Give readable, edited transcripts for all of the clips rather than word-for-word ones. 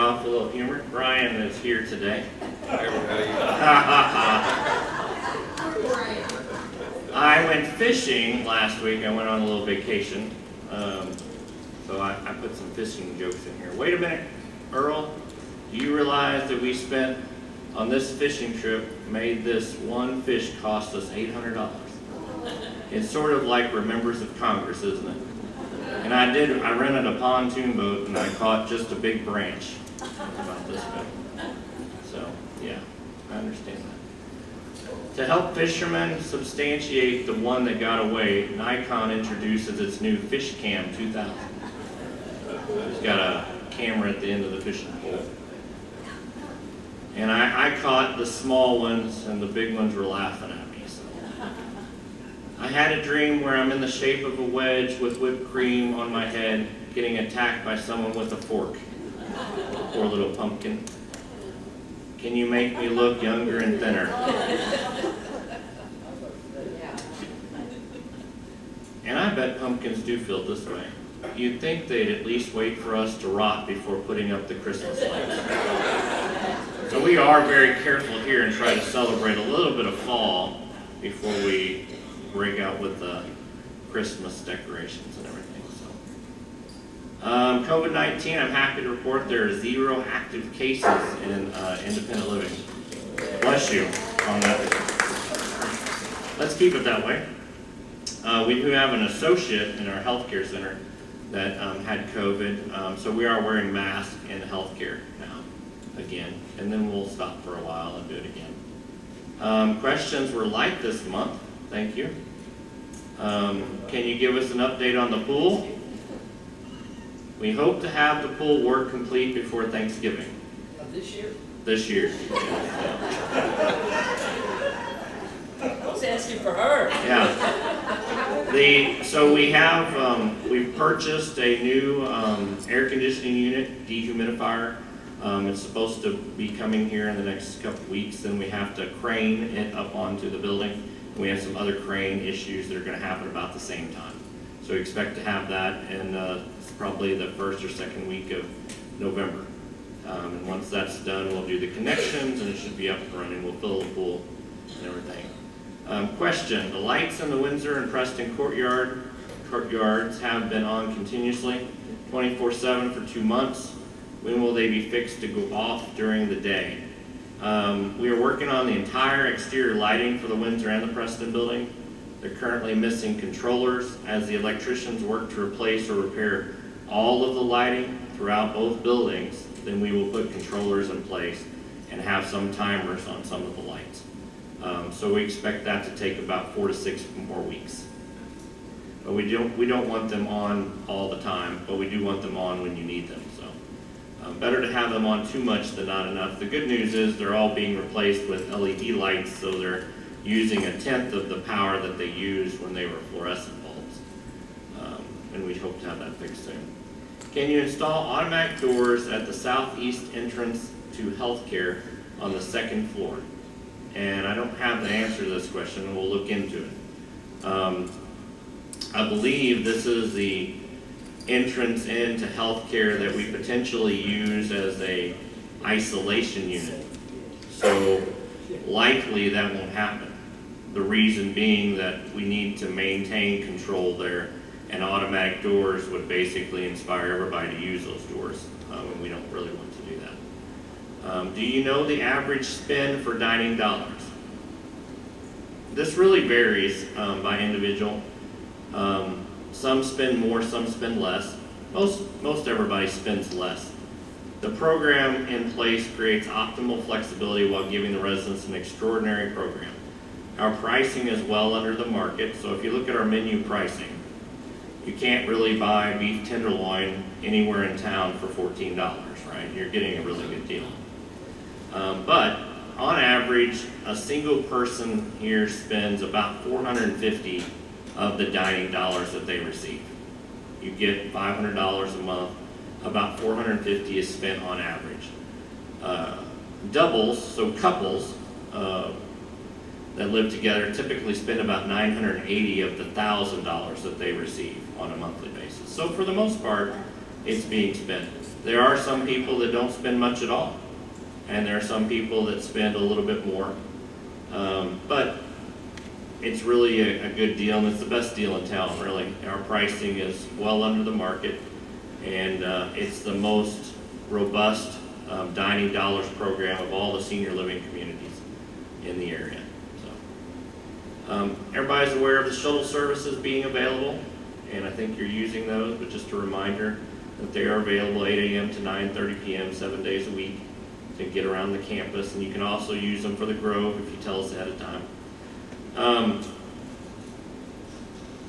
off with a little humor. Brian is here today. Hi, everybody. I went fishing last week. I went on a little vacation. So I put some fishing jokes in here. Wait a minute, Earl. Do you realize that we spent on this fishing trip, made this one fish cost us $800? It's sort of like Members of Congress, isn't it? And I rented a pontoon boat and I caught just a big branch about this big. So, yeah, I understand that. To help fishermen substantiate the one that got away, Nikon introduces its new FishCam 2000. It's got a camera at the end of the fishing pole. And I caught the small ones and the big ones were laughing at me. So. I had a dream where I'm in the shape of a wedge with whipped cream on my head, getting attacked by someone with a fork. Poor little pumpkin. Can you make me look younger and thinner? And I bet pumpkins do feel this way. You'd think they'd at least wait for us to rot before putting up the Christmas lights. So we are very careful here and try to celebrate a little bit of fall before we break out with the Christmas decorations and everything. So, COVID-19, I'm happy to report there are 0 active cases in independent living. Bless you on that. Let's keep it that way. We do have an associate in our healthcare center that had COVID, so we are wearing masks in healthcare now again, and then we'll stop for a while and do it again. Questions were light this month. Thank you. Can you give us an update on the pool? We hope to have the pool work complete before Thanksgiving. This year? This year. I was asking for her. Yeah. So we have, we've purchased a new air conditioning unit, dehumidifier. It's supposed to be coming here in the next couple of weeks. Then we have to crane it up onto the building. We have some other crane issues that are going to happen about the same time. So we expect to have that in probably the first or second week of November. And once that's done, we'll do the connections and it should be up and running. We'll fill the pool and everything. Question, the lights in the Windsor and Preston courtyards have been on continuously, 24/7 for 2 months. When will they be fixed to go off during the day? We are working on the entire exterior lighting for the Windsor and the Preston building. They're currently missing controllers. As the electricians work to replace or repair all of the lighting throughout both buildings, then we will put controllers in place and have some timers on some of the lights. So we expect that to take about 4 to 6 more weeks. But we don't want them on all the time, but we do want them on when you need them. So better to have them on too much than not enough. The good news is they're all being replaced with LED lights, so they're using 1/10 of the power that they used when they were fluorescent bulbs. And we hope to have that fixed soon. Can you install automatic doors at the southeast entrance to healthcare on the 2nd floor? And I don't have the answer to this question, and we'll look into it. I believe this is the entrance into healthcare that we potentially use as a isolation unit. So likely that won't happen. The reason being that we need to maintain control there, and automatic doors would basically inspire everybody to use those doors, and we don't really want to do that. Do you know the average spend for dining dollars? This really varies by individual. Some spend more, some spend less. Most everybody spends less. The program in place creates optimal flexibility while giving the residents an extraordinary program. Our pricing is well under the market, so if you look at our menu pricing, you can't really buy beef tenderloin anywhere in town for $14, right? You're getting a really good deal. But on average, a single person here spends about $450 of the dining dollars that they receive. You get $500 a month, about $450 is spent on average. Doubles, so couples that live together typically spend about $980 of the $1,000 that they receive on a monthly basis. So for the most part, it's being spent. there are some people that don't spend much at all, and there are some people that spend a little bit more. But it's really a good deal, and it's the best deal in town, really. Our pricing is well under the market, and it's the most robust Dining Dollars program of all the senior living communities in the area. So, everybody's aware of the shuttle services being available, and I think you're using those, but just a reminder that they are available 8 a.m. to 9:30 p.m. 7 days a week to get around the campus, and you can also use them for the Grove if you tell us ahead of time.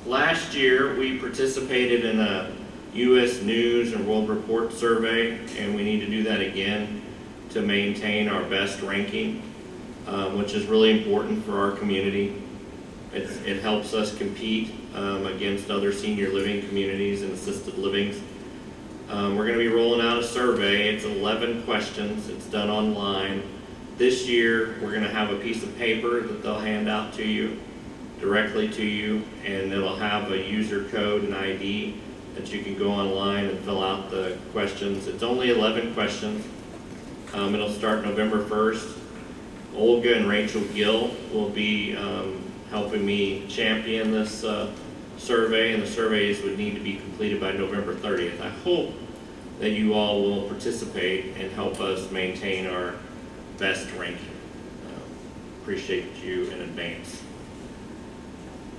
Last year, we participated in a U.S. News and World Report survey, and we need to do that again to maintain our best ranking, which is really important for our community. It helps us compete against other senior living communities and assisted livings. We're going to be rolling out a survey. It's 11 questions. It's done online. This year, we're going to have a piece of paper that they'll hand out to you, directly to you, and it'll have a user code and ID that you can go online and fill out the questions. It's only 11 questions. It'll start November 1st. Olga and Rachel Gill will be helping me champion this survey, and the surveys would need to be completed by November 30th. I hope that you all will participate and help us maintain our best ranking. Appreciate you in advance.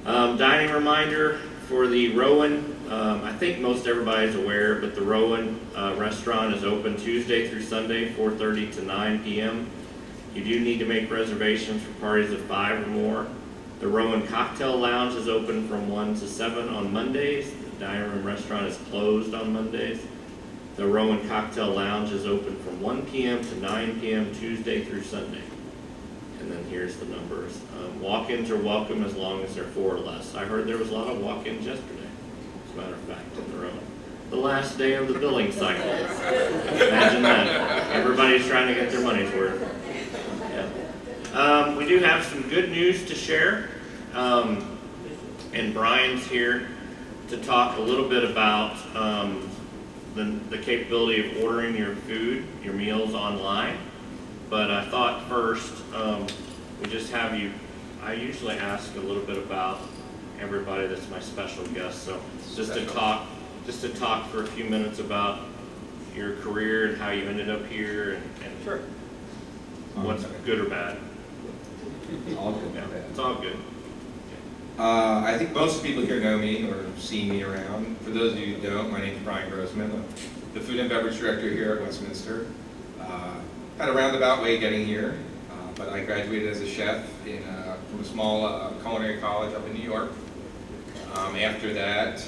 Dining reminder for the Rowan. I think most everybody's aware, but the Rowan restaurant is open Tuesday through Sunday, 4:30 to 9 p.m. You do need to make reservations for parties of 5 or more. The Rowan Cocktail Lounge is open from 1 to 7 on Mondays. The dining room restaurant is closed on Mondays. The Rowan Cocktail Lounge is open from 1 p.m. to 9 p.m. Tuesday through Sunday. And then here's the numbers. Walk-ins are welcome as long as they're 4 or less. I heard there was a lot of walk-ins yesterday, as a matter of fact, in the Rowan. The last day of the billing cycle. Imagine that. Everybody's trying to get their money's worth. Yeah. We do have some good news to share. And Brian's here to talk a little bit about the capability of ordering your food, your meals online. But I thought first, we just have you, I usually ask a little bit about everybody that's my special guest. So just to talk for a few minutes about your career and how you ended up here and Sure. what's good or bad. It's all good. Yeah, it's all good. I think most people here know me or see me around. For those of you who don't, my name is Brian Grossman. I'm the Food and Beverage Director here at Westminster. Had a roundabout way getting here, but I graduated as a chef from a small culinary college up in New York. After that,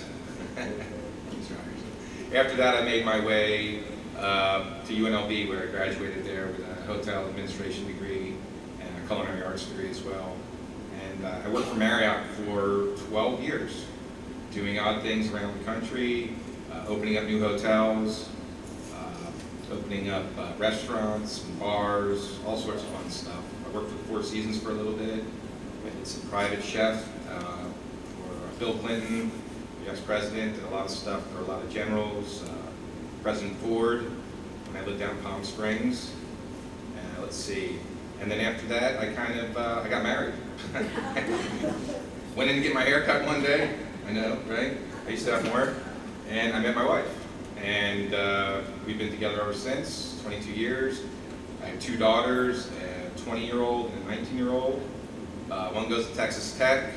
I made my way to UNLV, where I graduated there with a hotel administration degree and a culinary arts degree as well. And I worked for Marriott for 12 years, doing odd things around the country, opening up new hotels, opening up restaurants and bars, all sorts of fun stuff. I worked for the Four Seasons for a little bit. I did some private chef for Bill Clinton, the ex-president, did a lot of stuff for a lot of generals, President Ford, when I lived down in Palm Springs. Let's see. And then after that, I got married. Went in to get my hair cut one day. I know, right? I used to have more. And I met my wife. And we've been together ever since, 22 years. I have 2 daughters, a 20-year-old and a 19-year-old. One goes to Texas Tech.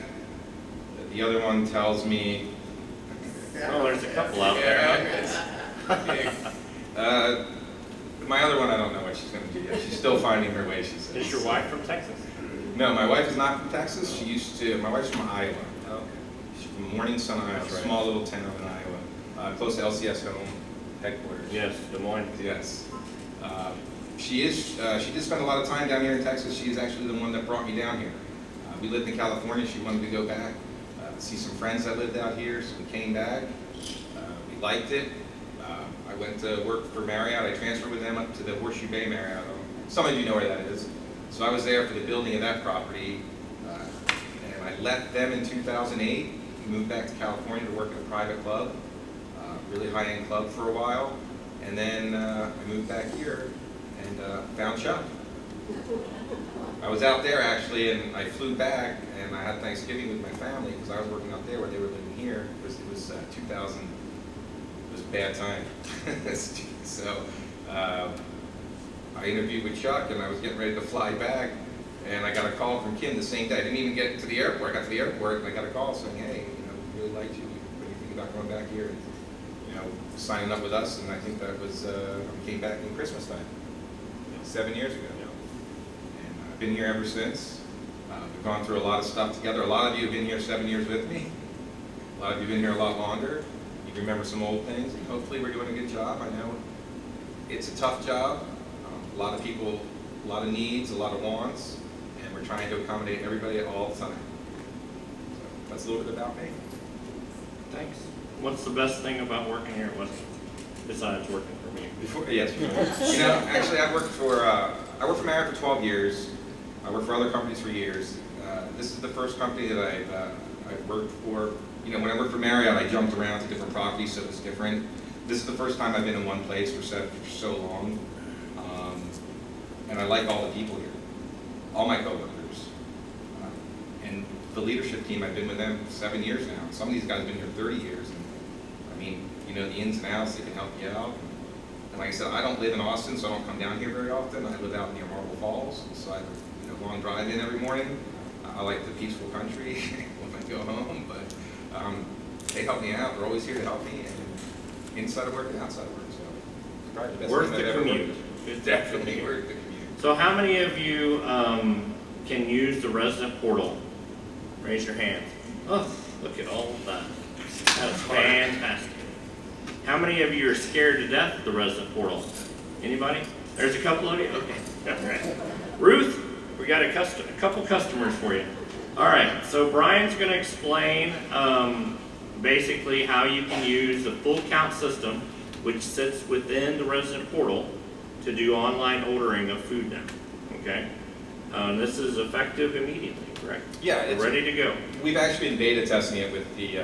The other one tells me... Oh, there's a couple out there. My other one, I don't know what she's going to do yet. She's still finding her way, she says. Is your wife from Texas? No, my wife is not from Texas. My wife's from Iowa. Okay. She's from Morning Sun, Iowa, That's a right. small little town in Iowa, close to LCS home headquarters. Yes, Des Moines. Yes. She did spend a lot of time down here in Texas. She is actually the one that brought me down here. We lived in California. She wanted to go back, see some friends that lived out here, so we came back. We liked it. I went to work for Marriott. I transferred with them up to the Horseshoe Bay Marriott. Some of you know where that is. So I was there for the building of that property, and I left them in 2008. Moved back to California to work at a private club, really high-end club for a while. And then I moved back here and found Chuck. I was out there actually, and I flew back, and I had Thanksgiving with my family because I was working out there when they were living here. It was 2000. It was a bad time. So I interviewed with Chuck, and I was getting ready to fly back, and I got a call from Kim the same day. I didn't even get to the airport. I got to the airport, and I got a call saying, "Hey, we really liked you. What do you think about going back here and signing up with us?" And I think that was I came back in Christmas time, 7 years ago. And I've been here ever since. We've gone through a lot of stuff together. A lot of you have been here 7 years with me. A lot of you have been here a lot longer. You remember some old things, and hopefully we're doing a good job. I know it's a tough job. A lot of people, a lot of needs, a lot of wants, and we're trying to accommodate everybody all the time. So that's a little bit about me. Thanks. What's the best thing about working here at Western, besides working for me? Yes. Actually, I worked for Marriott for 12 years. I worked for other companies for years. This is the first company that I've worked for. When I worked for Marriott, I jumped around to different properties, so it was different. This is the first time I've been in one place for so long. And I like all the people here, all my coworkers. And the leadership team, I've been with them 7 years now. Some of these guys have been here 30 years. And, the ins and outs, they can help you out. And like I said, I don't live in Austin, so I don't come down here very often. I live out near Marble Falls, so I have a long drive in every morning. I like the peaceful country when I go home, but they help me out. They're always here to help me, and inside of work and outside of work. So it's probably the best Worth thing the I've ever commute. worked. It's Definitely worth the commute. So how many of you can use the resident portal? Raise your hand. Oh, look at all of that. That's fantastic. How many of you are scared to death of the resident portal? Anybody? There's a couple of you? Okay. All right. Ruth, we got a couple customers for you. All right, so Brian's going to explain basically how you can use the full count system, which sits within the resident portal, to do online ordering of food now. Okay? This is effective immediately, correct? Yeah, We're ready to go. We've actually been beta testing it with the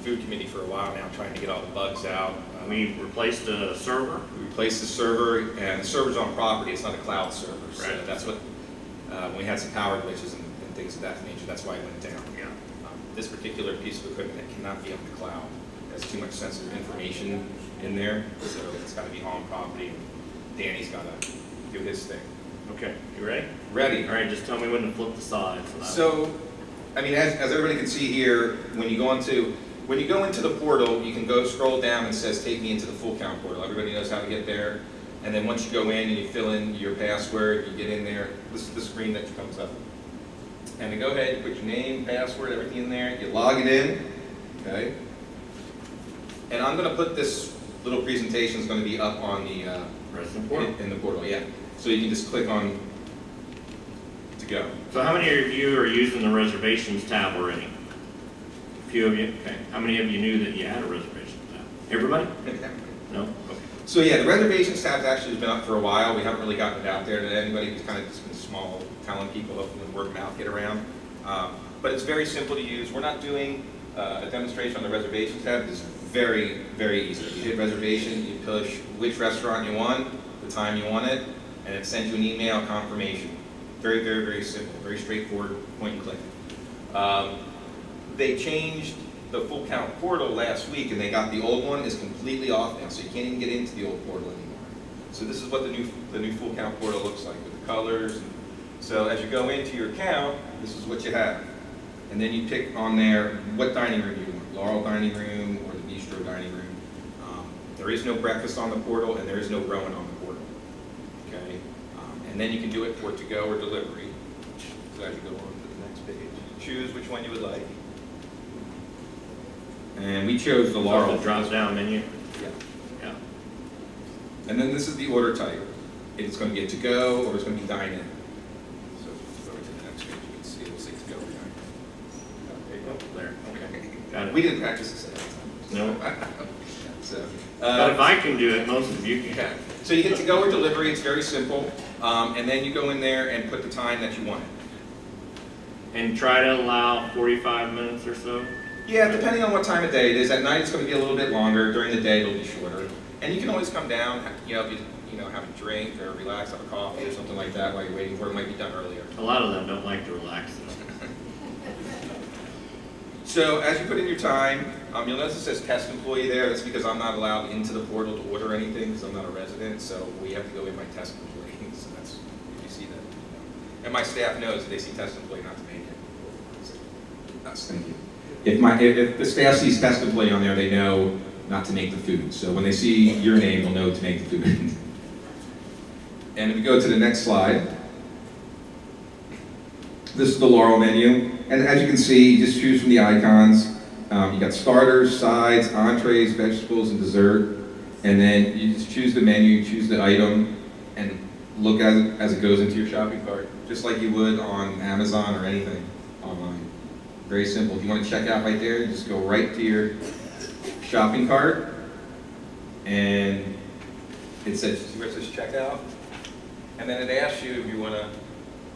food committee for a while now, trying to get all the bugs out. We replaced a server. We replaced the server, and the server's on property. It's not a cloud server. So Right. that's what we had some power glitches and things of that nature. That's why it went down. Yeah. This particular piece of equipment it cannot be on the cloud. There's too much sensitive information in there, so it's got to be on property. And Danny's got to do his thing. Okay, you ready? Ready. All right, just tell me when to flip the slides. So, as everybody can see here, when you go into the portal, you can go scroll down and it says take me into the full count portal. Everybody knows how to get there. And then once you go in and you fill in your password, you get in there. This is the screen that comes up. And then go ahead, you put your name, password, everything in there. You log it in, okay? And I'm going to put this little presentation is going to be up on the Resident portal. in the portal, yeah. So you can just click on to go. So how many of you are using the reservations tab already? A few of you? Okay. How many of you knew that you had a reservations tab? Everybody? No? Okay. So yeah, the reservations tab's actually been up for a while. We haven't really gotten it out there to anybody. It's kind of just been small talent people, hopefully word of mouth get around. But it's very simple to use. We're not doing a demonstration on the reservations tab. It's very, very easy. You hit reservation, you push which restaurant you want, the time you want it, and it sends you an email confirmation. Very, very, very simple, very straightforward, point and click. They changed the full count portal last week, and they got the old one is completely off now, so you can't even get into the old portal anymore. So this is what the new full count portal looks like with the colors. So as you go into your account, this is what you have. And then you pick on there what dining room you want, Laurel dining room or the Bistro dining room. There is no breakfast on the portal, and there is no Rowan on the portal. Okay, and then you can do it for to-go or delivery. So as you go on to the next page, choose which one you would like. And we chose the Laurel. The drop down menu. Yeah. Yeah. And then this is the order type. It's going to be a to-go or it's going to be dine-in. So go to the next page, you can see it'll say to-go or dine-in. There you go. There. Okay. Got it. We didn't practice this at No. the time. So, But if I can do it, most of you can. okay. So you hit to-go or delivery. It's very simple. And then you go in there and put the time that you want. And try to allow 45 minutes or so. Yeah, depending on what time of day it is. At night, it's going to be a little bit longer. During the day, it'll be shorter. And you can always come down, you know, if you know, have a drink or relax, have a coffee or something like that while you're waiting for it. It might be done earlier. A lot of them don't like to relax though. So as you put in your time, you'll notice it says test employee there. That's because I'm not allowed into the portal to order anything because I'm not a resident. So we have to go in my test employee. So that's, if you see that. And my staff knows if they see test employee not to make it. So, that's, thank you. If the staff sees test employee on there, they know not to make the food. So when they see your name, they'll know to make the food. And if we go to the next slide, this is the Laurel menu. And as you can see, you just choose from the icons. You got starters, sides, entrees, vegetables, and dessert. And then you just choose the menu, choose the item, and look as it goes into your shopping cart, just like you would on Amazon or anything online. Very simple. If you want to check out right there, you just go right to your shopping cart, and it says, see where it says checkout? And then it asks you if you want to,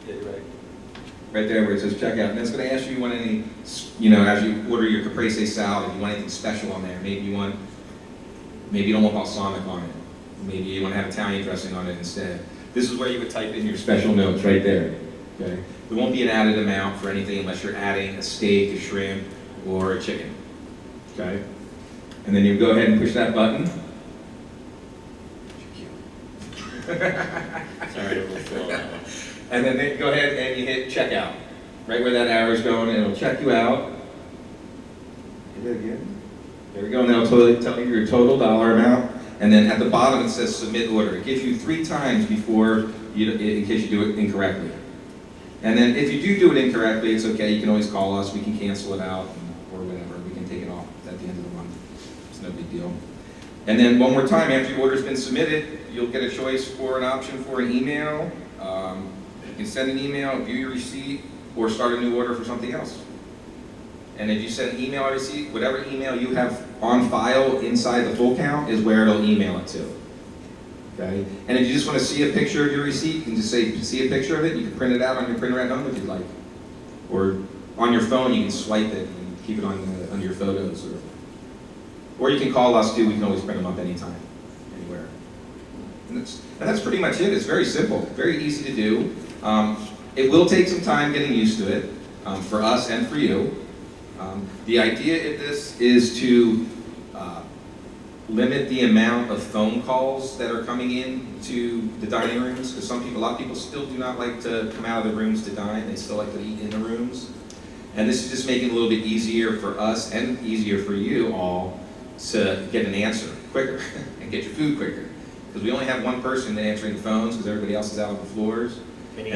yeah, you're right. Right there where it says checkout, and it's going to ask you want any, you know, as you order your caprese salad, if you want anything special on there. Maybe you don't want balsamic on it. Maybe you want to have Italian dressing on it instead. This is where you would type in your special notes right there. Okay. There won't be an added amount for anything unless you're adding a steak, a shrimp, or a chicken. Okay. And then you go ahead and push that button. Sorry, we'll fill that one. And then go ahead and you hit checkout. Right where that arrow's going, and it'll check you out. Hit it again. There we go, and that'll tell you your total dollar amount. And then at the bottom it says submit order. It gives you 3 times before, in case you do it incorrectly. And then if you do it incorrectly, it's okay. You can always call us. We can cancel it out or whatever. We can take it off at the end of the month. It's no big deal. And then one more time, after your order's been submitted, you'll get a choice for an option for an email. You can send an email, view your receipt, or start a new order for something else. And if you send an email or receipt, whatever email you have on file inside the full count is where it'll email it to. Okay? And if you just want to see a picture of your receipt, you can just say, see a picture of it. You can print it out on your printer at home if you'd like. Or on your phone, you can swipe it and keep it on your photos. Or you can call us too. We can always print them up anytime, anywhere. And that's pretty much it. It's very simple, very easy to do. It will take some time getting used to it, for us and for you. The idea of this is to limit the amount of phone calls that are coming in to the dining rooms, because a lot of people still do not like to come out of the rooms to dine. They still like to eat in the rooms. And this is just making it a little bit easier for us and easier for you all to get an answer quicker and get your food quicker. Because we only have one person answering the phones because everybody else is out on the floors. In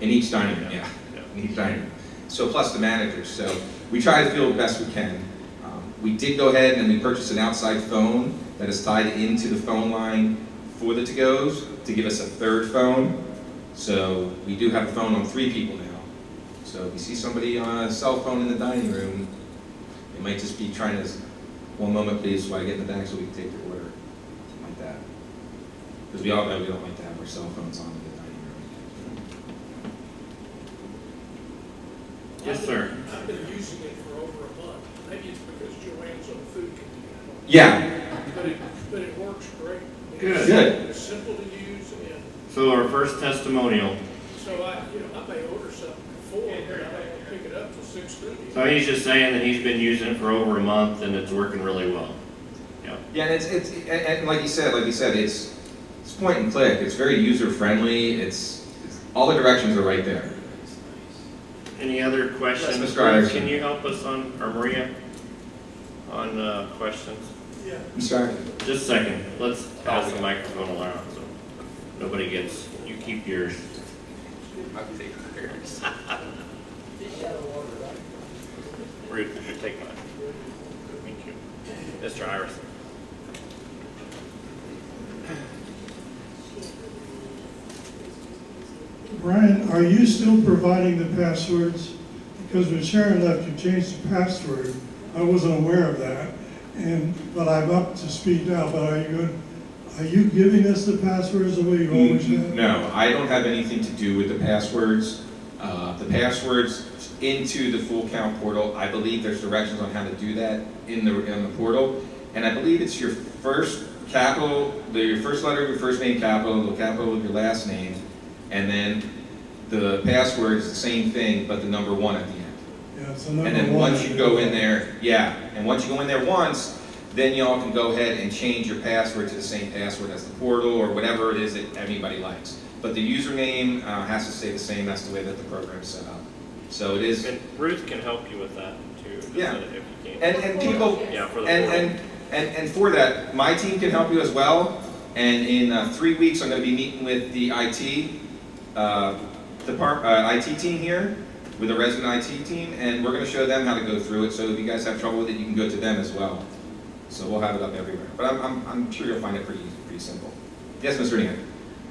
each dining room, yeah. In each dining room. So plus the managers. So we try to feel the best we can. We did go ahead and we purchased an outside phone that is tied into the phone line for the to-goes to give us a 3rd phone. So we do have a phone on 3 people now. So if you see somebody on a cell phone in the dining room, it might just be trying to, one moment please while I get in the back so we can take your order. Something like that. Because we all know we don't like to have our cell phones on in the dining room. Yes, sir. I've been using it for over a month. Maybe it's because Joanne's on food committee. Yeah. But it works great. Good. Good. It's simple to use, and So our first testimonial. so I may order something before, but I don't pick it up till 6:30. So he's just saying that he's been using it for over a month and it's working really well. Yeah. Yeah, and and like you said, it's point and click. It's very user friendly. It's all the directions are right there. Any other questions? Yes, Mr. Iverson. Can you help us on, or Maria, on questions? Yeah. I'm sorry. Just a second. Let's pass the microphone around so nobody gets, you keep yours. I'll take yours. Ruth, take mine. Thank you. Mr. Iverson. Brian, are you still providing the passwords? Because when Sharon left, you changed the password. I wasn't aware of that, but I'm up to speed now. But are you giving us the passwords the way you always have? No, I don't have anything to do with the passwords. The passwords into the full count portal, I believe there's directions on how to do that in the portal, and I believe it's your first capital, your first letter of your first name, capital, the capital of your last name, and then the password is the same thing, but the number 1 at the end. Yeah, it's a number And then one. once you go in there, yeah, and once you go in there once, then y'all can go ahead and change your password to the same password as the portal or whatever it is that anybody likes. But the username has to stay the same. That's the way that the program's set up. So it is, And Ruth can help you with that too. Yeah. If you can't. and people, Yeah, for the and for that, my team can help you as well. And in 3 weeks, I'm going to be meeting with the IT IT team here, with the resident IT team, and we're going to show them how to go through it. So if you guys have trouble with it, you can go to them as well. So we'll have it up everywhere. But I'm sure you'll find it pretty simple. Yes, Mr. Neal.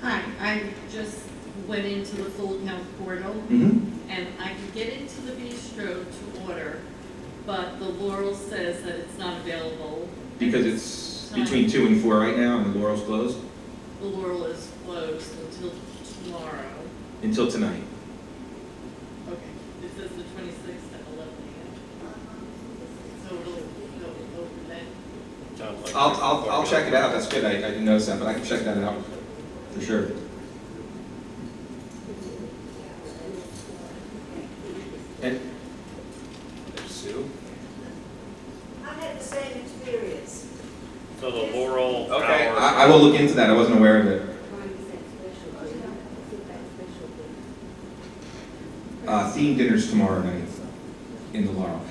Hi, I just went into the full account portal, Mm-hmm. and I can get into the bistro to order, but the Laurel says that it's not available. Because it's between 2 and 4 right now, and the Laurel's closed The Laurel is closed until tomorrow. until tonight. Okay. It says the 26th at 11 a.m. So it'll go over then. Sounds like I'll check it out. That's good. I didn't notice that, but I can check that out for sure. And there's Sue. I had the same experience. So the Laurel Okay, Hour. I will look into that. I wasn't aware of it. Theme dinner's tomorrow night in the Laurel.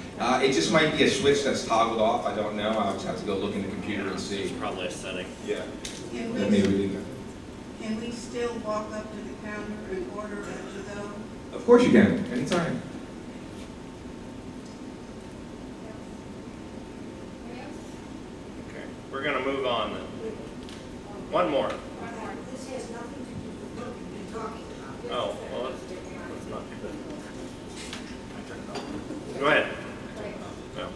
It just might be a switch that's toggled off. I don't know. I'll just have to go look in the computer and see. It's probably a setting. Yeah. Can But maybe we, we do can we still walk up to the counter and order as you go? that. Of course you can. Anytime. Okay, we're gonna move on then. One more. This has nothing to do with what we've been talking about. Oh, well, let's not do that. Go ahead. No.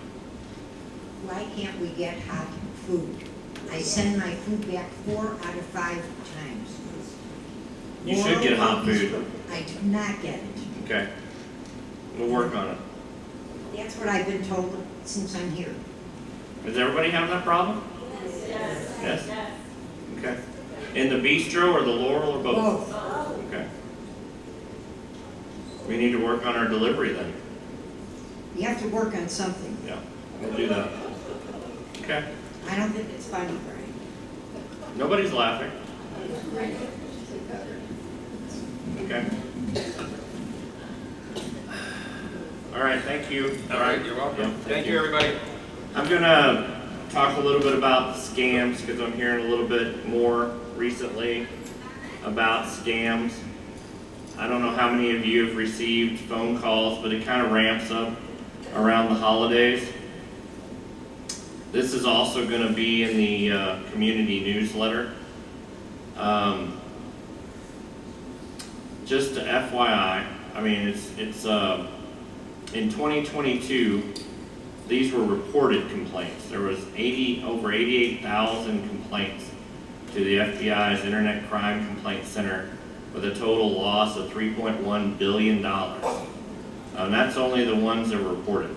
Why can't we get hot food? I send my food back 4 out of 5 times. You should get hot food. I do not get it. Okay. We'll work on it. That's what I've been told since I'm here. Does everybody have that problem? Yes. Okay. In the bistro or the Laurel or both? Both. Okay. We need to work on our delivery then. You have to work on something. Yeah, we'll do that. Okay. I don't think it's funny, Brian. Nobody's laughing. Okay. All right, thank you. All right, you're welcome. Yeah, Thank you, everybody. I'm gonna talk a little bit about scams because I'm hearing a little bit more recently about scams. I don't know how many of you have received phone calls, but it kind of ramps up around the holidays. This is also going to be in the community newsletter. Just to FYI, I mean, it's in 2022, these were reported complaints. There was over 88,000 complaints to the FBI's Internet Crime Complaint Center with a total loss of $3.1 billion. And that's only the ones that were reported.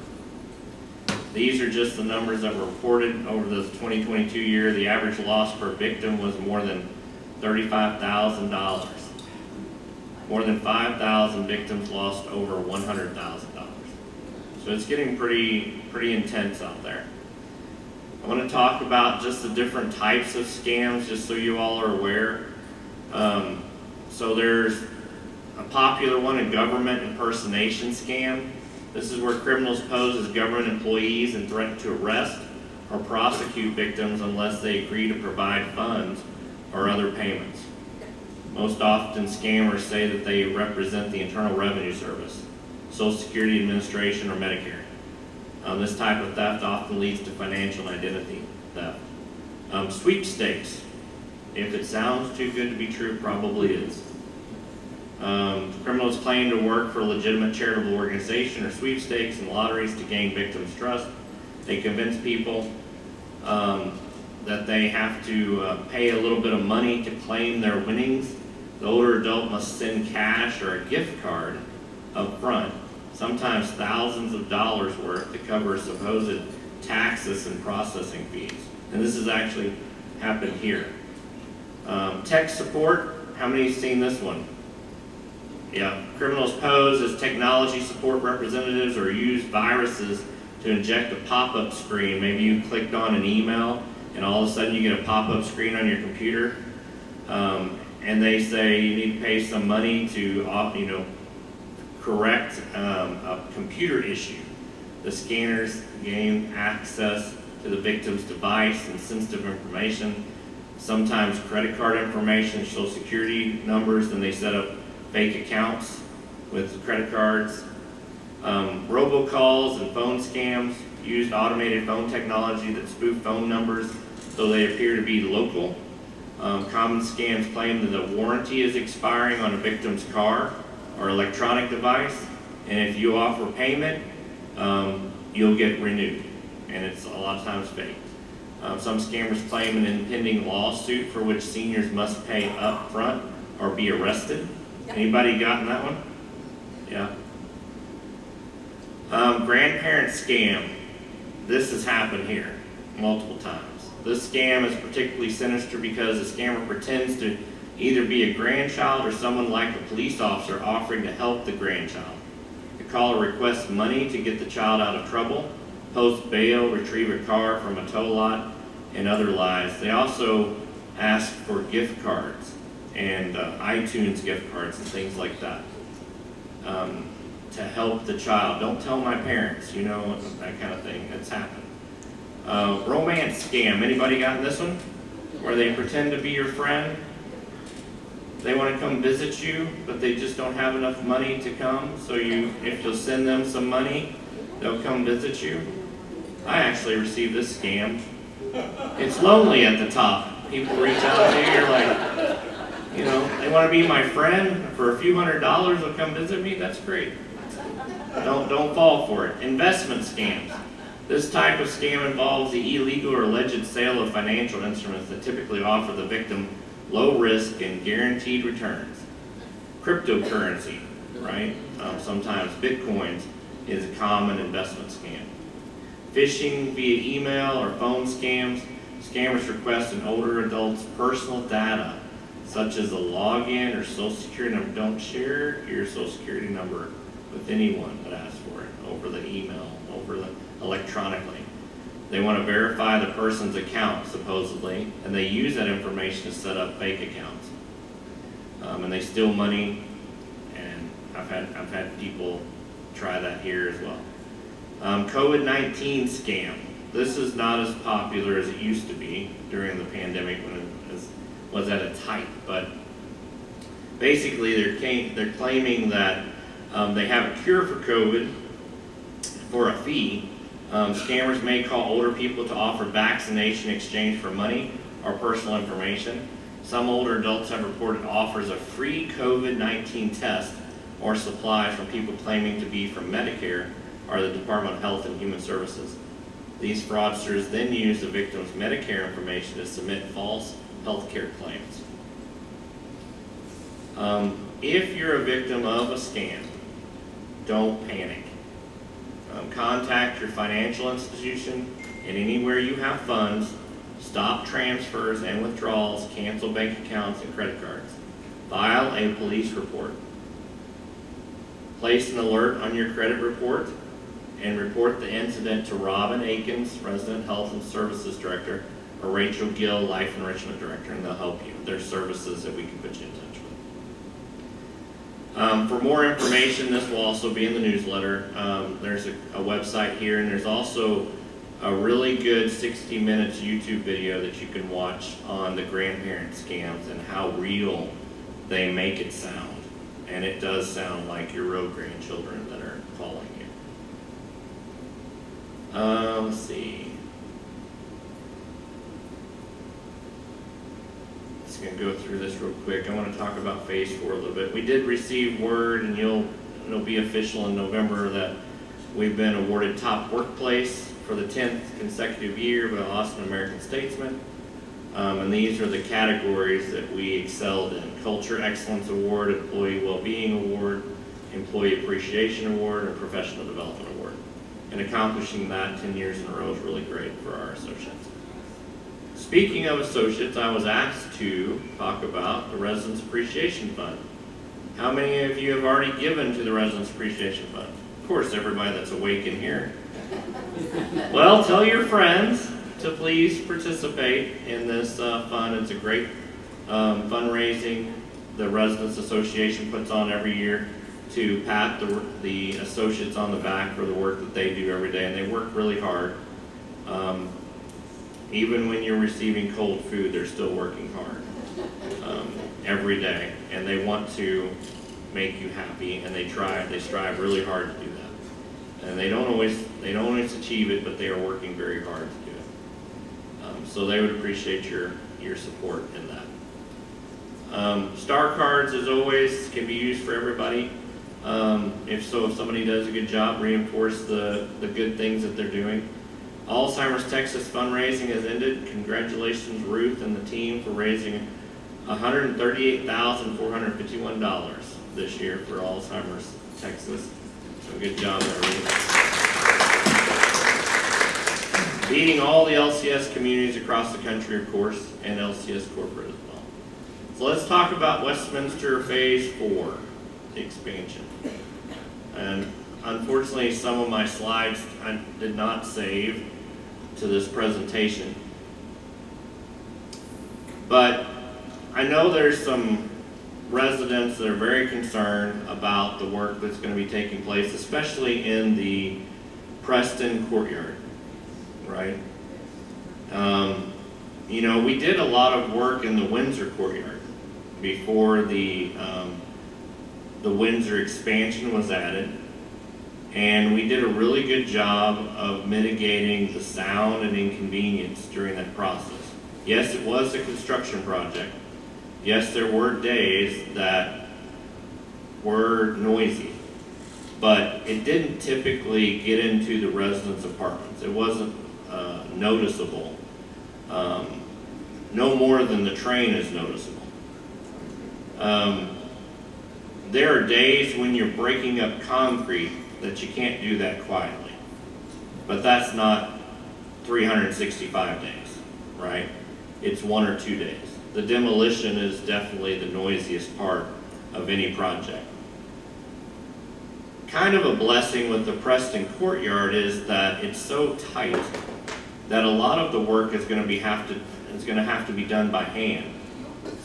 These are just the numbers that were reported over the 2022 year. The average loss per victim was more than $35,000. More than 5,000 victims lost over $100,000. So it's getting pretty intense out there. I want to talk about just the different types of scams, just so you all are aware. So there's a popular one, a government impersonation scam. This is where criminals pose as government employees and threaten to arrest or prosecute victims unless they agree to provide funds or other payments. Most often, scammers say that they represent the Internal Revenue Service, Social Security Administration, or Medicare. This type of theft often leads to financial and identity theft. Sweepstakes. If it sounds too good to be true, probably is. Criminals claim to work for a legitimate charitable organization or sweepstakes and lotteries to gain victims' trust. They convince people that they have to pay a little bit of money to claim their winnings. The older adult must send cash or a gift card up front, sometimes thousands of dollars worth to cover supposed taxes and processing fees. And this has actually happened here. Tech support, how many have seen this one? Yeah, criminals pose as technology support representatives or use viruses to inject a pop-up screen. Maybe you clicked on an email and all of a sudden you get a pop-up screen on your computer. And they say you need to pay some money to, correct a computer issue. The scanners gain access to the victim's device and sensitive information, sometimes credit card information, social security numbers, and they set up fake accounts with credit cards. Robocalls and phone scams used automated phone technology that spoof phone numbers so they appear to be local. Common scams claim that the warranty is expiring on a victim's car or electronic device, and if you offer payment, you'll get renewed, and it's a lot of times fake. Some scammers claim an impending lawsuit for which seniors must pay up front or be arrested. Anybody gotten that one? Yeah. Grandparent scam. This has happened here multiple times. This scam is particularly sinister because the scammer pretends to either be a grandchild or someone like a police officer offering to help the grandchild. The caller requests money to get the child out of trouble, post bail, retrieve a car from a tow lot, and other lies. They also ask for gift cards and iTunes gift cards and things like that to help the child. Don't tell my parents, that kind of thing. That's happened. Romance scam. Anybody gotten this one? Where they pretend to be your friend. They want to come visit you, but they just don't have enough money to come. So if you'll send them some money, they'll come visit you. I actually received this scam. It's lonely at the top. People reach out to you, you're like, they want to be my friend for a few $100s, they'll come visit me. That's great. Don't fall for it. Investment scams. This type of scam involves the illegal or alleged sale of financial instruments that typically offer the victim low risk and guaranteed returns. Cryptocurrency, right? Sometimes Bitcoins is a common investment scam. Phishing via email or phone scams. Scammers request an older adult's personal data, such as a login or social security number. Don't share your social security number with anyone that asks for it over the email, electronically. They want to verify the person's account, supposedly, and they use that information to set up fake accounts. And they steal money, and I've had people try that here as well. COVID-19 scam. This is not as popular as it used to be during the pandemic when it was at its height, but basically they're claiming that they have a cure for COVID for a fee. Scammers may call older people to offer vaccination in exchange for money or personal information. Some older adults have reported offers of free COVID-19 test or supplies from people claiming to be from Medicare or the Department of Health and Human Services. These fraudsters then use the victim's Medicare information to submit false healthcare claims. If you're a victim of a scam, don't panic. Contact your financial institution, and anywhere you have funds, stop transfers and withdrawals, cancel bank accounts and credit cards. File a police report. Place an alert on your credit report and report the incident to Robin Akins, Resident Health and Services Director, or Rachel Gill, Life Enrichment Director, and they'll help you. There's services that we can put you in touch with. For more information, this will also be in the newsletter. There's a website here, and there's also a really good 60 minutes YouTube video that you can watch on the grandparent scams and how real they make it sound. And it does sound like your real grandchildren that are calling you. Let's see. Just going to go through this real quick. I want to talk about Phase 4 a little bit. We did receive word, and it'll be official in November, that we've been awarded Top Workplace for the 10th consecutive year by Austin American-Statesman. And these are the categories that we excelled in: Culture Excellence Award, Employee Wellbeing Award, Employee Appreciation Award, and Professional Development Award. And accomplishing that 10 years in a row is really great for our associates. Speaking of associates, I was asked to talk about the Residents Appreciation Fund. How many of you have already given to the Residents Appreciation Fund? Of course, everybody that's awake in here. Well, tell your friends to please participate in this fund. It's a great fundraising the Residents Association puts on every year to pat the associates on the back for the work that they do every day, and they work really hard. Even when you're receiving cold food, they're still working hard every day, and they want to make you happy, and they strive really hard to do that. And they don't always achieve it, but they are working very hard to do it. So they would appreciate your support in that. Star cards, as always, can be used for everybody. If somebody does a good job, reinforce the good things that they're doing. Alzheimer's Texas fundraising has ended. Congratulations, Ruth and the team, for raising $138,451 this year for Alzheimer's Texas. So good job there, Ruth. Beating all the LCS communities across the country, of course, and LCS corporate as well. So let's talk about Westminster Phase 4, the expansion. And unfortunately, some of my slides I did not save to this presentation. But I know there's some residents that are very concerned about the work that's going to be taking place, especially in the Preston courtyard, right? You know, we did a lot of work in the Windsor courtyard before the Windsor expansion was added. And we did a really good job of mitigating the sound and inconvenience during that process. Yes, it was a construction project. Yes, there were days that were noisy, but it didn't typically get into the residents' apartments. It wasn't noticeable. No more than the train is noticeable. There are days when you're breaking up concrete that you can't do that quietly. But that's not 365 days, right? It's 1 or 2 days. The demolition is definitely the noisiest part of any project. Kind of a blessing with the Preston courtyard is that it's so tight that a lot of the work is going to have to be done by hand.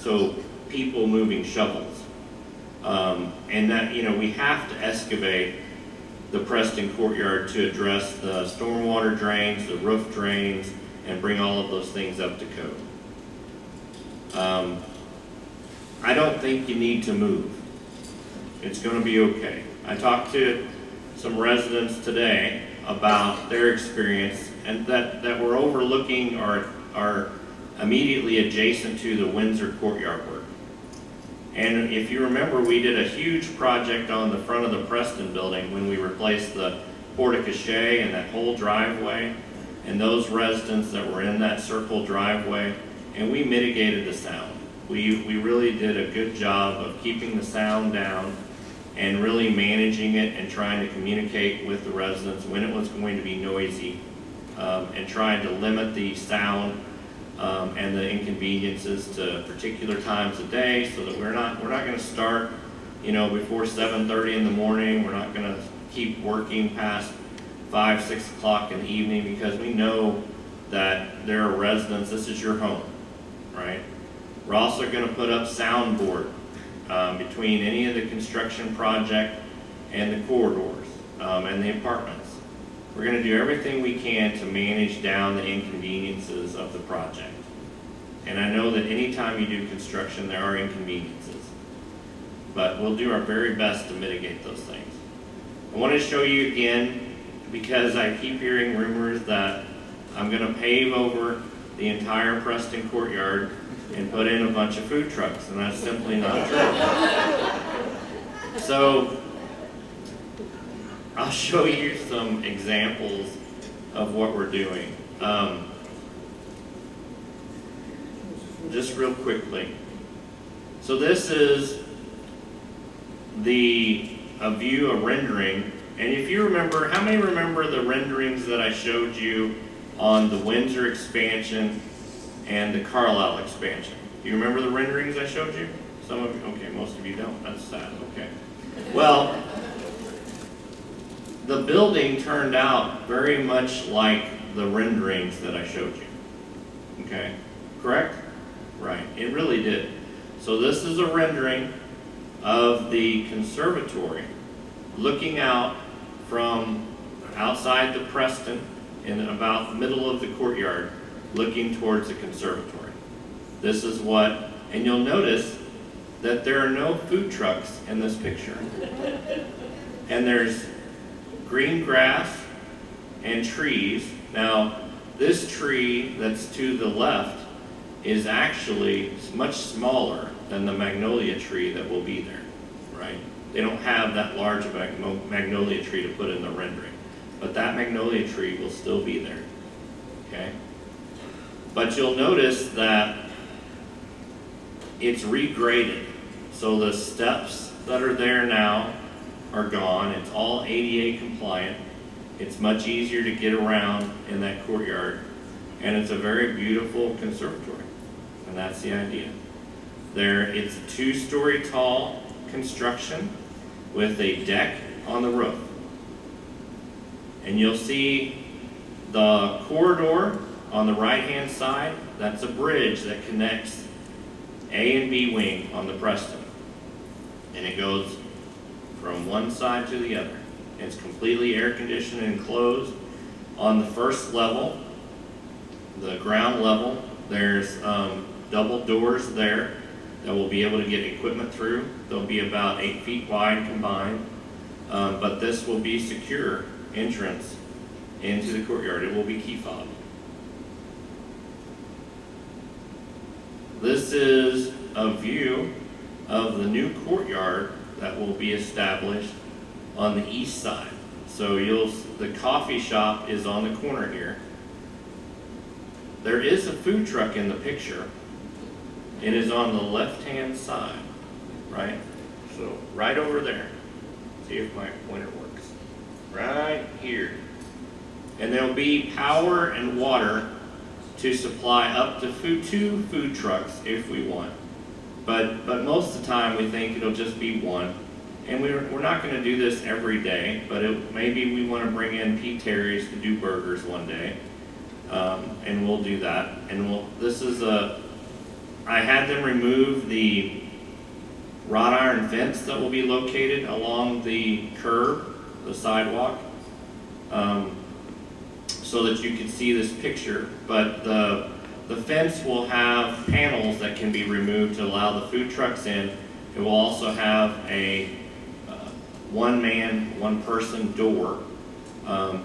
So people moving shovels. And that, you know, we have to excavate the Preston courtyard to address the stormwater drains, the roof drains, and bring all of those things up to code. I don't think you need to move. It's going to be okay. I talked to some residents today about their experience, and that we're overlooking are immediately adjacent to the Windsor courtyard work. And if you remember, we did a huge project on the front of the Preston building when we replaced the porte-cochere and that whole driveway, and those residents that were in that circle driveway, and we mitigated the sound. We really did a good job of keeping the sound down and really managing it and trying to communicate with the residents when it was going to be noisy, and trying to limit the sound and the inconveniences to particular times of day, so that we're not going to start, you know, before 7:30 in the morning. We're not going to keep working past 5, 6 o'clock in the evening, because we know that there are residents. This is your home, right? We're also going to put up soundboard between any of the construction project and the corridors and the apartments. We're going to do everything we can to manage down the inconveniences of the project. And I know that anytime you do construction, there are inconveniences. But we'll do our very best to mitigate those things. I want to show you again, because I keep hearing rumors that I'm going to pave over the entire Preston courtyard and put in a bunch of food trucks, and that's simply not true. So I'll show you some examples of what we're doing. Just real quickly. So this is a view, a rendering. And if you remember, how many remember the renderings that I showed you on the Windsor expansion and the Carlisle expansion. Do you remember the renderings I showed you? Some of you, okay, most of you don't, that's sad, okay. Well, the building turned out very much like the renderings that I showed you, okay? Correct? Right, it really did. So this is a rendering of the conservatory looking out from outside the Preston in about the middle of the courtyard, looking towards the conservatory. This is what, and you'll notice that there are no food trucks in this picture. And there's green grass and trees. Now, this tree that's to the left is actually much smaller than the magnolia tree that will be there, right? They don't have that large of a magnolia tree to put in the rendering, but that magnolia tree will still be there, okay? But you'll notice that it's regraded. So the steps that are there now are gone. It's all ADA compliant. It's much easier to get around in that courtyard. And it's a very beautiful conservatory. And that's the idea. It's a 2-story tall construction with a deck on the roof. And you'll see the corridor on the right-hand side. That's a bridge that connects A and B wing on the Preston. And it goes from one side to the other. It's completely air conditioned and enclosed. On the first level, the ground level, there's double doors there that will be able to get equipment through. They'll be about 8 feet wide combined. But this will be secure entrance into the courtyard. It will be key fob. This is a view of the new courtyard that will be established on the east side. So the coffee shop is on the corner here. There is a food truck in the picture. It is on the left-hand side, right? So right over there. See if my pointer works. Right here. And there'll be power and water to supply up to 2 food trucks if we want. But most of the time we think it'll just be one. And we're not going to do this every day, but maybe we want to bring in Pete Terry's to do burgers one day. And we'll do that. And I had them remove the wrought iron fence that will be located along the curb, the sidewalk, so that you can see this picture. But the fence will have panels that can be removed to allow the food trucks in. It will also have a one-man, one-person door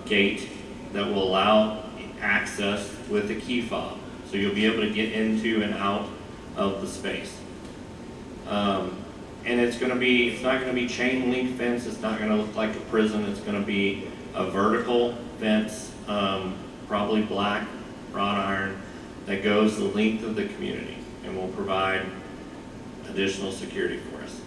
gate that will allow access with a key fob. So you'll be able to get into and out of the space. And it's not going to be chain link fence. It's not going to look like a prison. It's going to be a vertical fence, probably black wrought iron, that goes the length of the community and will provide additional security for us,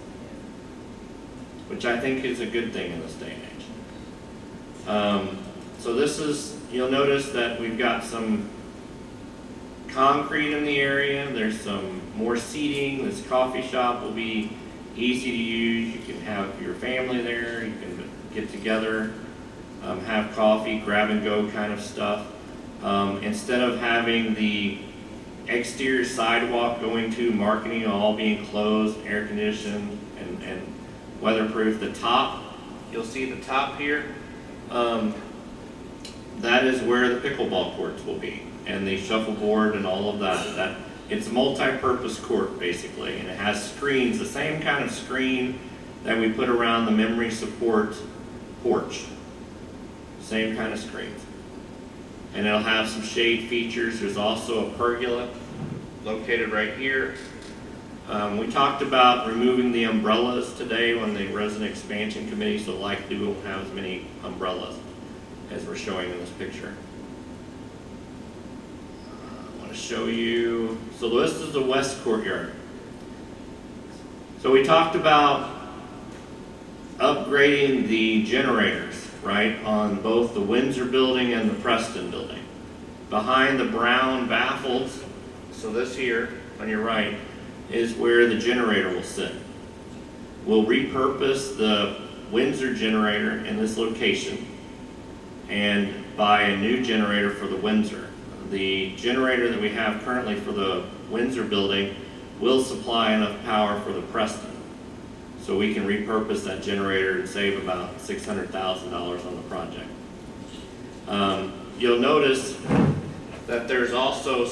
which I think is a good thing in this day and age. So you'll notice that we've got some concrete in the area. There's some more seating. This coffee shop will be easy to use. You can have your family there. You can get together, have coffee, grab and go kind of stuff. Instead of having the exterior sidewalk going to marketing all being closed, air conditioned, and weatherproof, the top, you'll see the top here, that is where the pickleball courts will be, and the shuffleboard and all of that. It's a multi-purpose court basically, and it has screens, the same kind of screen that we put around the memory support porch. Same kind of screens. And it'll have some shade features. There's also a pergola located right here. We talked about removing the umbrellas today on the resident expansion committee, so likely we won't have as many umbrellas as we're showing in this picture. I want to show you, so this is the west courtyard. So we talked about upgrading the generators, right, on both the Windsor building and the Preston building. Behind the brown baffled so this here on your right is where the generator will sit. We'll repurpose the Windsor generator in this location and buy a new generator for the Windsor. The generator that we have currently for the Windsor building will supply enough power for the Preston. So we can repurpose that generator and save about $600,000 on the project. You'll notice that there's also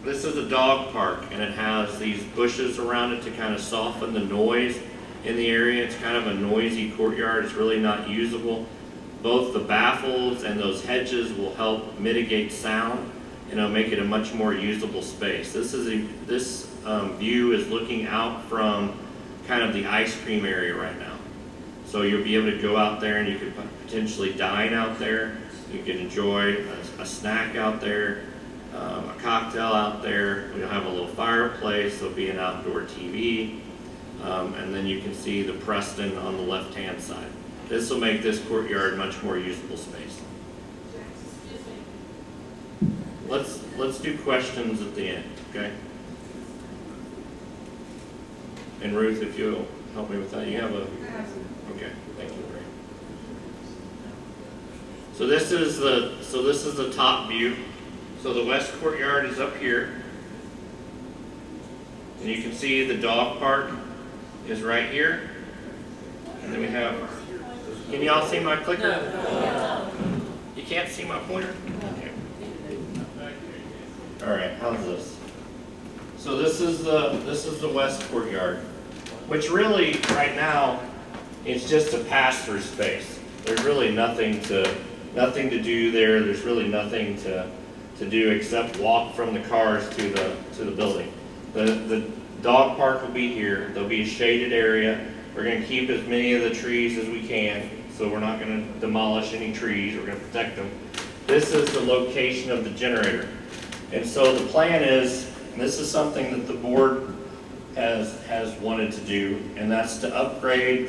this is a dog park, and it has these bushes around it to kind of soften the noise in the area. It's kind of a noisy courtyard. It's really not usable. Both the baffles and those hedges will help mitigate sound, and it'll make it a much more usable space. This view is looking out from kind of the ice cream area right now. So you'll be able to go out there and you could potentially dine out there. You can enjoy a snack out there, a cocktail out there. We'll have a little fireplace. There'll be an outdoor TV. And then you can see the Preston on the left-hand side. This will make this courtyard much more usable space. Let's do questions at the end, okay? And Ruth, if you'll help me with that, you have okay, thank you, Ray. So this is the top view. So the west courtyard is up here. And you can see the dog park is right here. And then we have, can y'all see my clicker? No. You can't see my pointer? Okay. All right, how's this? So this is the west courtyard, which really right now is just a pass-through space. There's really nothing to do there. There's really nothing to do except walk from the cars to the building. The dog park will be here. There'll be a shaded area. We're going to keep as many of the trees as we can, so we're not going to demolish any trees. We're going to protect them. This is the location of the generator. And so the plan is, and this is something that the board has wanted to do, and that's to upgrade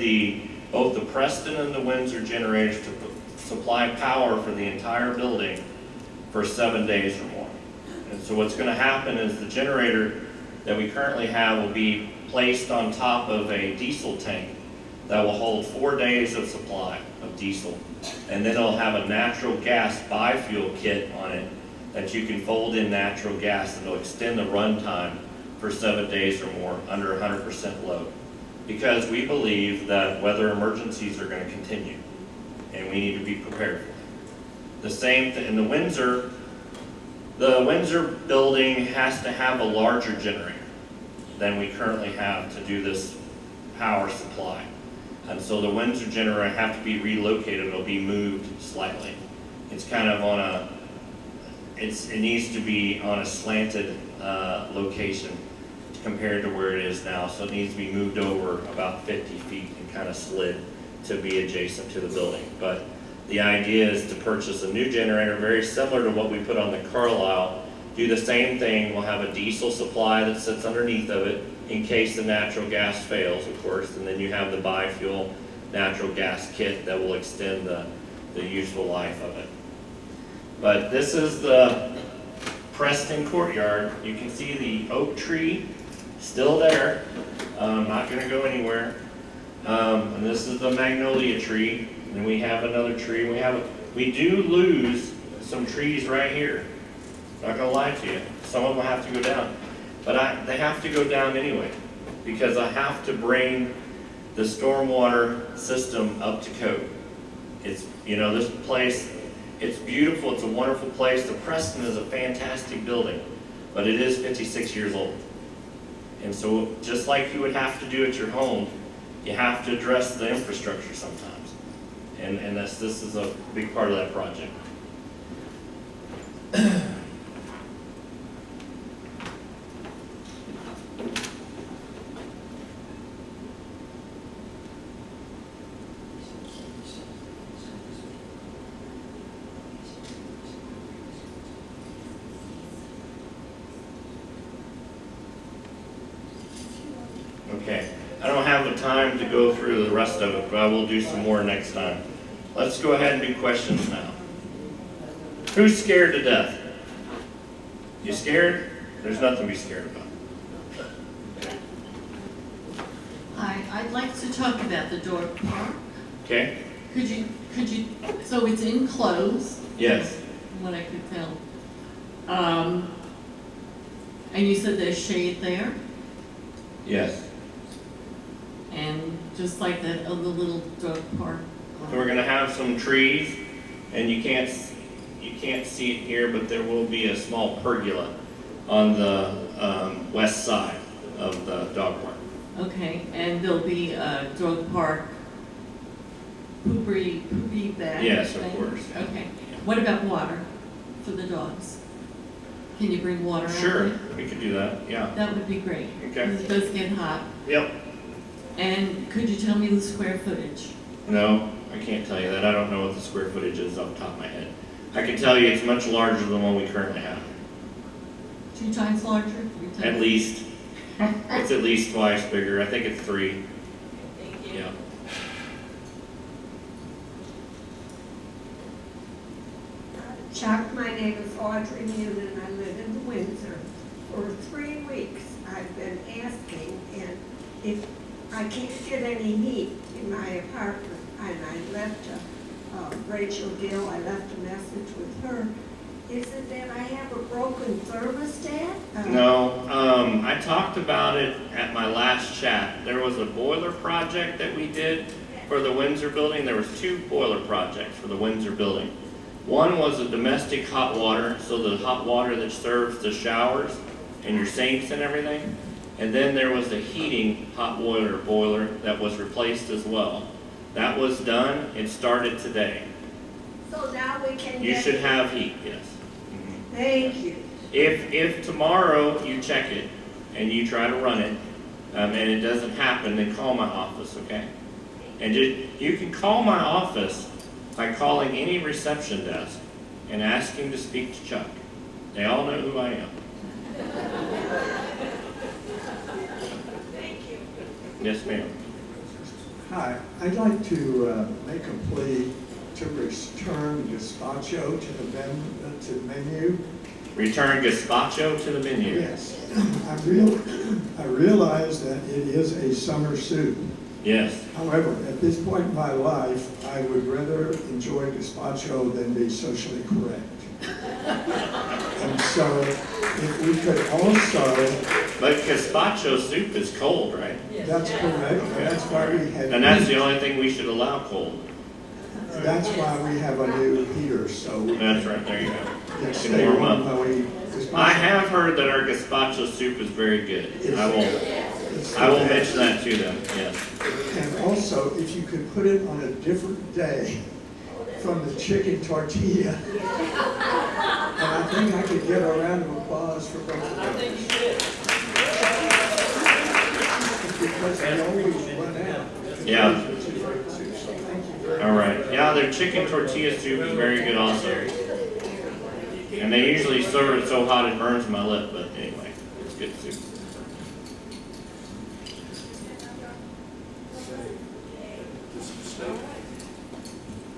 both the Preston and the Windsor generators to supply power for the entire building for 7 days or more. And so what's going to happen is the generator that we currently have will be placed on top of a diesel tank that will hold 4 days of supply of diesel. And then it'll have a natural gas biofuel kit on it that you can fold in natural gas, and it'll extend the runtime for 7 days or more under 100% load. Because we believe that weather emergencies are going to continue, and we need to be prepared for them. The same thing in the Windsor building has to have a larger generator than we currently have to do this power supply. And so the Windsor generator have to be relocated. It'll be moved slightly. It's kind of it needs to be on a slanted location compared to where it is now. So it needs to be moved over about 50 feet and kind of slid to be adjacent to the building. But the idea is to purchase a new generator very similar to what we put on the Carlisle. Do the same thing. We'll have a diesel supply that sits underneath of it in case the natural gas fails, of course. And then you have the biofuel natural gas kit that will extend the useful life of it. But this is the Preston courtyard. You can see the oak tree still there, not going to go anywhere. And this is the magnolia tree. And we have another tree. We do lose some trees right here. Not going to lie to you. Some of them will have to go down. But they have to go down anyway, because I have to bring the stormwater system up to code. It's, this place, it's beautiful. It's a wonderful place. The Preston is a fantastic building, but it is 56 years old. And so just like you would have to do at your home, you have to address the infrastructure sometimes. And this is a big part of that project. Okay, I don't have the time to go through the rest of it, but I will do some more next time. Let's go ahead and do questions now. Who's scared to death? You scared? There's nothing to be scared about. I'd like to talk about the dog park. Okay? Could you, so it's enclosed, Yes. from what I could tell. And you said there's shade there, Yes. and just like that other little dog park. So we're gonna have some trees, and you can't see it here, but there will be a small pergola on the west side of the dog park. Okay, and there'll be a dog park poopy bag? Yes, of thing? course. Okay. What about water for the dogs? Can you bring water out Sure, there? we could do that, yeah. That would be great. Okay. 'Cause it does get hot. Yep. And could you tell me the square footage? No, I can't tell you that. I don't know what the square footage is off the top of my head. I can tell you it's much larger than the one we currently have. 2 times larger? 3 times? At least. It's at least twice bigger. I think it's 3. Thank you. Yeah. Chuck, my name is Audrey Newman, I live in Windsor. For 3 weeks, I've been asking, and if I can't get any heat in my apartment, and I left Rachel Gill, I left a message with her, is it that I have a broken thermostat? No, I talked about it at my last chat. There was a boiler project that we did for the Windsor building. There was 2 boiler projects for the Windsor building. One was a domestic hot water, so the hot water that serves the showers and your sinks and everything. And then there was a heating hot boiler that was replaced as well. That was done. It started today. So now we can You get... should have heat, yes. Thank you. If tomorrow you check it and you try to run it, and it doesn't happen, then call my office, okay? And you can call my office by calling any reception desk and asking to speak to Chuck. They all know who I am. Thank you. Yes, ma'am. Hi, I'd like to make a plea to return gazpacho to the menu. Return gazpacho to the menu. Yes, I realize that it is a summer soup. Yes. However, at this point in my life, I would rather enjoy gazpacho than be socially correct. And so, if we could also... But gazpacho soup is cold, right? That's correct, and that's why we have... And that's the only thing we should allow cold. That's why we have a new heater, so... That's right, there you go. It Can stay warm warm up. while we... I have heard that our gazpacho soup is very good. I will mention that to them, yes. And also, if you could put it on a different day from the chicken tortilla. And I think I could get a round of applause for both of I think those. you should. Because they always run out. Yeah. Which is great too, so thank you very much. All right. Yeah, their chicken tortilla soup is very good also. And they usually serve it so hot it burns my lip, but anyway, it's good soup.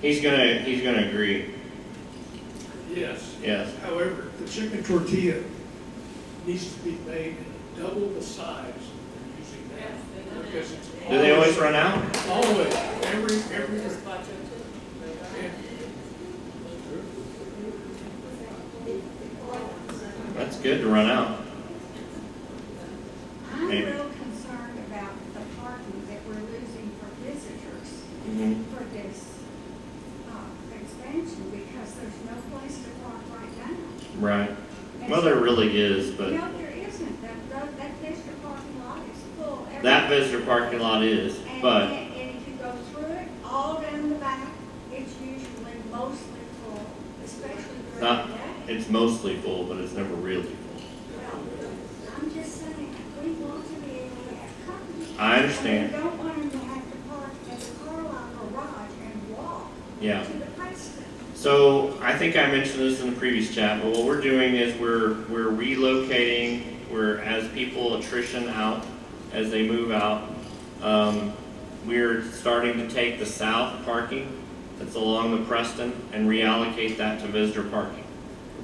He's gonna agree. Yes. Yes. However, the chicken tortilla needs to be made double the size they're using now. Because it's Do they always run out? always, every, Gazpacho too. That's good to run out. I'm Maybe. real concerned about the parking that we're losing for visitors Mhm. for this expansion, because there's no place to park right now. Right. Well, there really is, but No, there isn't. That visitor parking lot is full. every- that visitor parking lot is, but And if you go through it, all down the back, it's usually mostly full, especially during not, the day. it's mostly full, but it's never really full. I'm just saying, we want to be able to have company. I understand. And we don't want them to have to park at the Carlisle garage and walk Yeah. to the Preston. So I think I mentioned this in the previous chat, but what we're doing is we're relocating, as people attrition out, as they move out, we're starting to take the south parking that's along the Preston and reallocate that to visitor parking.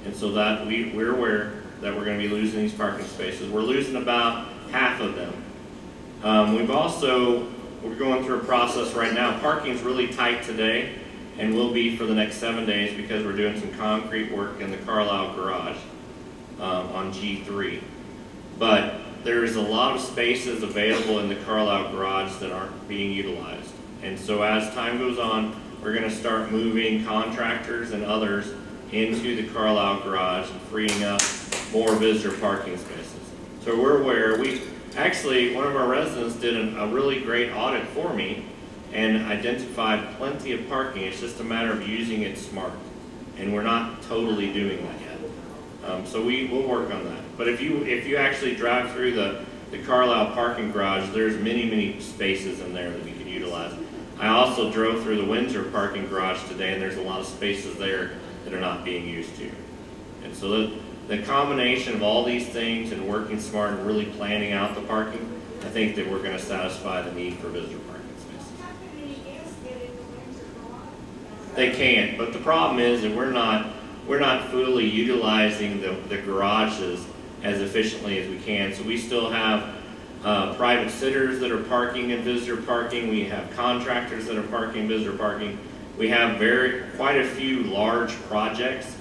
And so that we're aware that we're gonna be losing these parking spaces. We're losing about half of them. We're going through a process right now. Parking's really tight today and will be for the next 7 days because we're doing some concrete work in the Carlisle garage on G3. But there's a lot of spaces available in the Carlisle garage that aren't being utilized. And so as time goes on, we're gonna start moving contractors and others into the Carlisle garage and freeing up more visitor parking spaces. So we're aware, actually, one of our residents did a really great audit for me and identified plenty of parking. It's just a matter of using it smart. And we're not totally doing that yet. So we'll work on that. But if you actually drive through the Carlisle parking garage, there's many spaces in there that we could utilize. I also drove through the Windsor parking garage today, and there's a lot of spaces there that are not being used too. And so the combination of all these things and working smart and really planning out the parking, I think that we're going to satisfy the need for visitor parking spaces. How can any guests get in the Windsor garage? They can't, but the problem is that we're not fully utilizing the garages as efficiently as we can. So we still have private sitters that are parking in visitor parking. We have contractors that are parking in visitor parking. We have quite a few large projects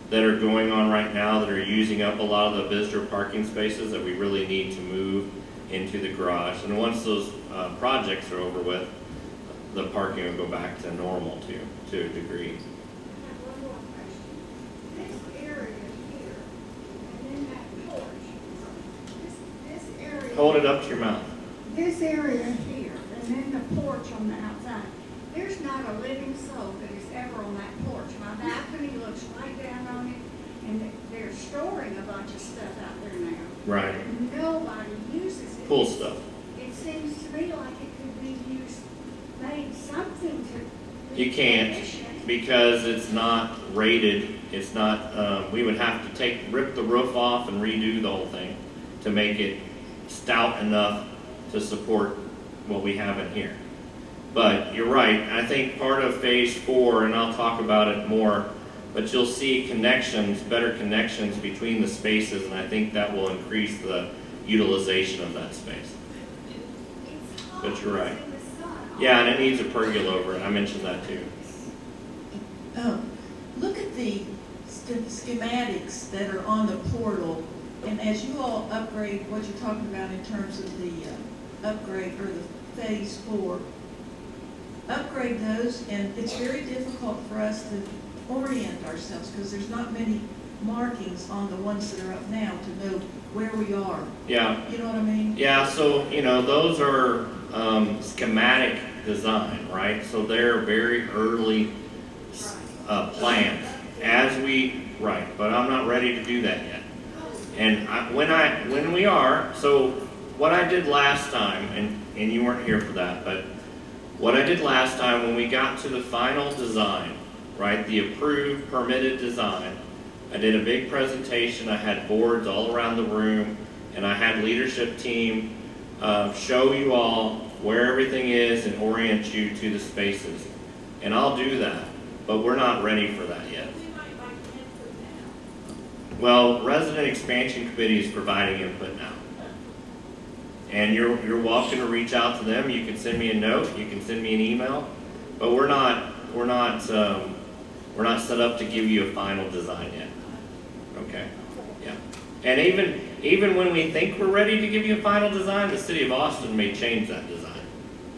that are going on right now that are using up a lot of the visitor parking spaces that we really need to move into the garage. And once those projects are over with, the parking will go back to normal to a degree. One more question. This area here, and then that porch, this area. Hold it up to your mouth. This area here, and then the porch on the outside, there's not a living soul that is ever on that porch. My balcony looks right down on it, and they're storing a bunch of stuff out there now. Right. Nobody uses it. Pool stuff. It seems to me like it could be used, made something to. You can't because it's not rated. It's not, we would have to rip the roof off and redo the whole thing to make it stout enough to support what we have in here. But you're right, I think part of phase 4, and I'll talk about it more, but you'll see better connections between the spaces, and I think that will increase the utilization of that space. But you're right. Yeah, and it needs a pergola over it, I mentioned that too. Look at the schematics that are on the portal, and as you all upgrade what you're talking about in terms of the upgrade or the phase 4, upgrade those, and it's very difficult for us to orient ourselves because there's not many markings on the ones that are up now to know where we are. Yeah. You know what I mean? Yeah, so, those are schematic design, right? So they're very early plans. But I'm not ready to do that yet. And when we are, so what I did last time, and you weren't here for that, but what I did last time when we got to the final design, right, the approved, permitted design, I did a big presentation. I had boards all around the room, and I had leadership team show you all where everything is and orient you to the spaces. And I'll do that, but we're not ready for that yet. Well, Resident Expansion Committee is providing input now. And you're welcome to reach out to them. You can send me a note, you can send me an email, but we're not set up to give you a final design yet. Okay? Yeah. And even when we think we're ready to give you a final design, the City of Austin may change that design.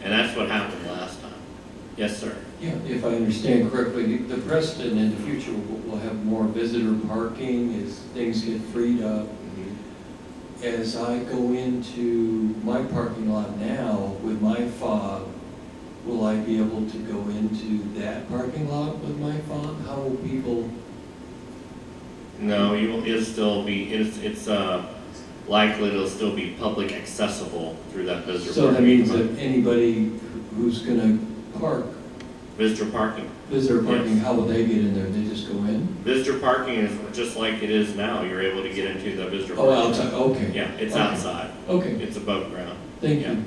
And that's what happened last time. Yes, sir. Yeah, if I understand correctly, the precedent in the future will have more visitor parking as things get freed up. As I go into my parking lot now with my fob, will I be able to go into that parking lot with my fob? How will people? No, it'll still be, it's likely it'll still be public accessible through that visitor So parking. that means that anybody who's gonna park. Visitor parking. Visitor parking, Yes. how will they get in there? They just go in? Visitor parking is just like it is now. You're able to get into the visitor Oh, parking. outside, okay. Yeah, it's Okay. outside. Okay, It's above ground. thank Yeah. you.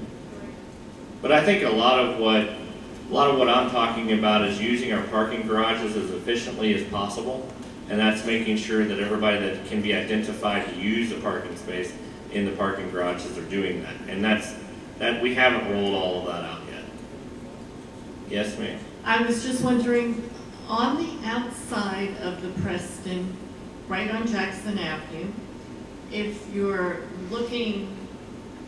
But I think a lot of what I'm talking about is using our parking garages as efficiently as possible And that's making sure that everybody that can be identified to use the parking space in the parking garages are doing that. And that we haven't rolled all of that out yet. Yes, ma'am? I was just wondering, on the outside of the Preston, right on Jackson Avenue, if you're looking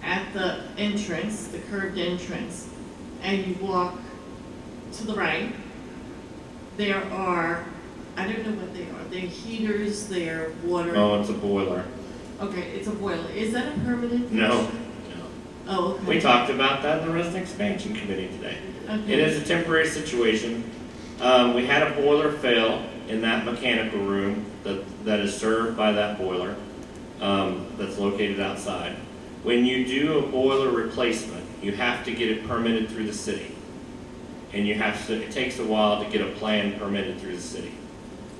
at the entrance, the curved entrance, and you walk to the right, there are, I don't know what they are, they're heaters, they're water. Oh, it's a boiler. Okay, it's a boiler. Is that a permanent? No. Oh, okay. We talked about that in the Resident Expansion Committee today. Okay. It is a temporary situation. We had a boiler fail in that mechanical room that is served by that boiler that's located outside. When you do a boiler replacement, you have to get it permitted through the city. And it takes a while to get a plan permitted through the city.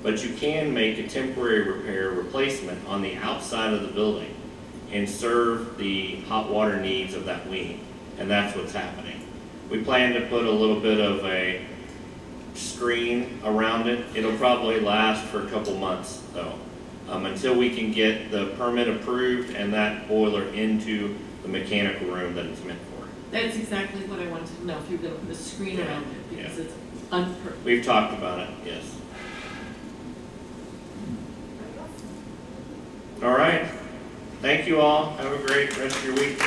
But you can make a temporary repair replacement on the outside of the building and serve the hot water needs of that wing. And that's what's happening. We plan to put a little bit of a screen around it. It'll probably last for a couple months though, until we can get the permit approved and that boiler into the mechanical room that it's meant for. That's exactly what I wanted to know, if you're gonna put a screen around it, because it's unperfect. We've talked about it, yes. All right. Thank you all. Have a great rest of your week.